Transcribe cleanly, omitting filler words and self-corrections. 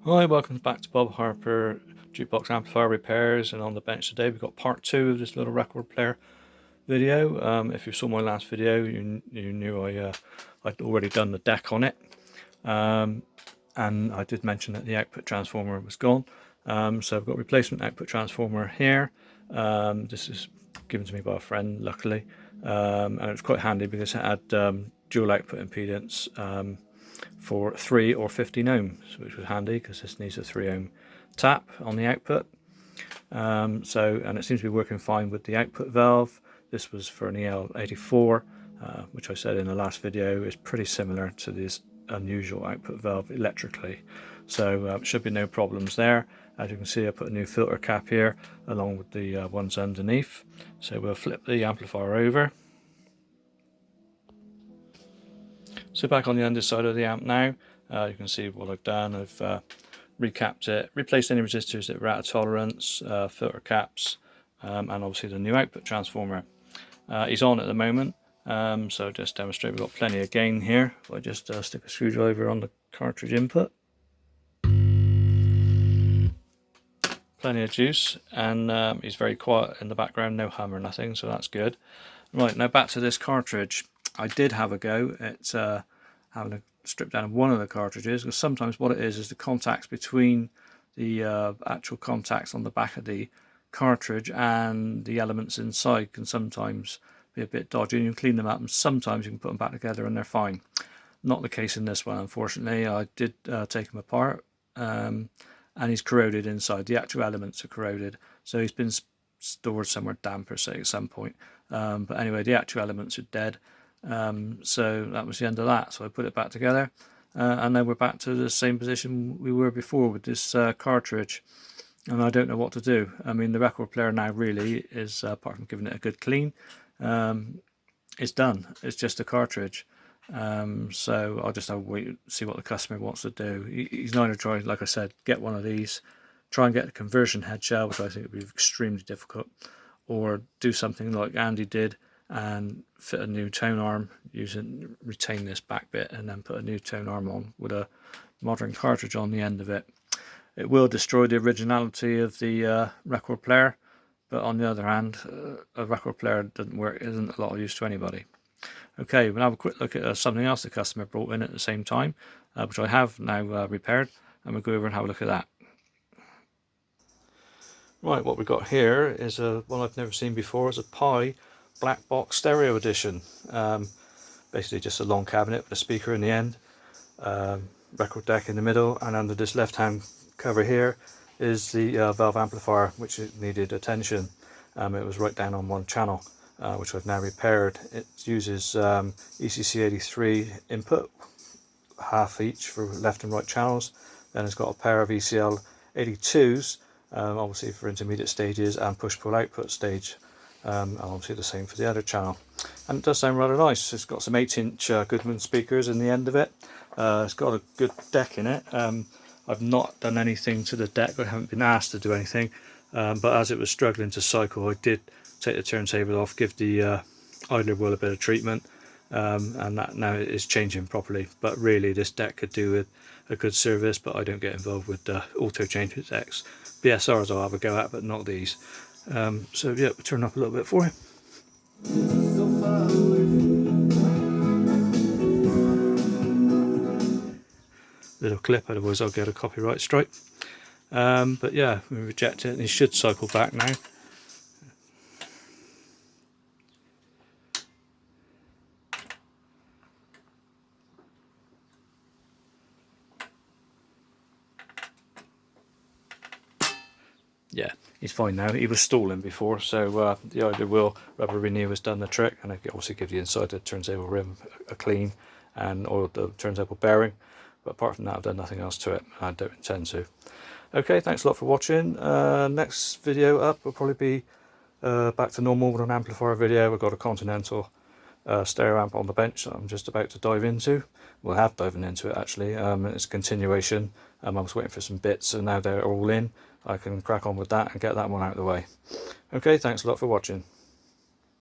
Hi, welcome back to Bob Harper Jukebox Amplifier Repairs, and on the bench today we've got part 2 of this little record player video. If you saw my last video, you knew I'd already done the deck on it, and I did mention that the output transformer was gone. So I've got a replacement output transformer here. This is given to me by a friend, luckily, and it was quite handy because it had dual output impedance for 3 or 15 ohms, which was handy because this needs a 3 ohm tap on the output. And it seems to be working fine with the output valve. This was for an EL84, which I said in the last video is pretty similar to this unusual output valve electrically, so should be no problems there. As you can see, I put a new filter cap here along with the ones underneath. So we'll flip the amplifier over. So back on the underside of the amp now, you can see what I've done. I've recapped it, replaced any resistors that were out of tolerance, filter caps, and obviously the new output transformer. He's on at the moment, so just demonstrate we've got plenty of gain here. I just stick a screwdriver on the cartridge input. Plenty of juice, and he's very quiet in the background, no hum or nothing, so that's good. Right, now back to this cartridge. I did have a go at having a strip down of one of the cartridges, because sometimes what it is the contacts between the actual contacts on the back of the cartridge and the elements inside can sometimes be a bit dodgy, and you can clean them up, and sometimes you can put them back together and they're fine. Not the case in this one, unfortunately. I did take them apart, and he's corroded inside. The actual elements are corroded, so he's been stored somewhere damp or say at some point. But anyway, the actual elements are dead. So that was the end of that. So I put it back together, and then we're back to the same position we were before with this cartridge, and I don't know what to do. I mean, the record player now really is, apart from giving it a good clean, it's done. It's just a cartridge. So I'll just have to wait and see what the customer wants to do. He's either trying, like I said, get one of these, try and get a conversion head shell, which I think would be extremely difficult, or do something like Andy did and fit a new tone arm, retain this back bit and then put a new tone arm on with a modern cartridge on the end of it. It will destroy the originality of the record player, but on the other hand, a record player doesn't work, isn't a lot of use to anybody. Okay, we'll have a quick look at something else the customer brought in at the same time, which I have now repaired, and we'll go over and have a look at that. Right, what we've got here is one I've never seen before. It's a Pi Black Box Stereo Edition. Basically just a long cabinet with a speaker in the end, record deck in the middle, and under this left hand cover here is the valve amplifier, which it needed attention. It was right down on one channel, which I've now repaired. It uses ECC83 input, half each for left and right channels. Then it's got a pair of ECL82s, obviously for intermediate stages and push-pull output stage, and obviously the same for the other channel. And it does sound rather nice. It's got some 8-inch Goodman speakers in the end of it. It's got a good deck in it. I've not done anything to the deck. I haven't been asked to do anything, but as it was struggling to cycle, I did take the turntable off, give the idler wheel a bit of treatment, and that now it is changing properly. But really this deck could do with a good service, but I don't get involved with auto change decks. BSRs I'll have a go at, but not these. So yeah, we'll turn up a little bit for you. Little clip, otherwise I'll get a copyright strike. But yeah, we reject it, and it should cycle back now. Yeah, he's fine now. He was stalling before, so the idler wheel rubber renew has done the trick, and I obviously give the inside of the turntable rim a clean and oiled the turntable bearing. But apart from that, I've done nothing else to it. I don't intend to. Okay, thanks a lot for watching. Next video up will probably be back to normal with an amplifier video. We've got a Continental stereo amp on the bench that I'm just about to dive into. We'll have diving into it actually. It's a continuation. I was waiting for some bits, and now they're all in. I can crack on with that and get that one out of the way. Okay, thanks a lot for watching.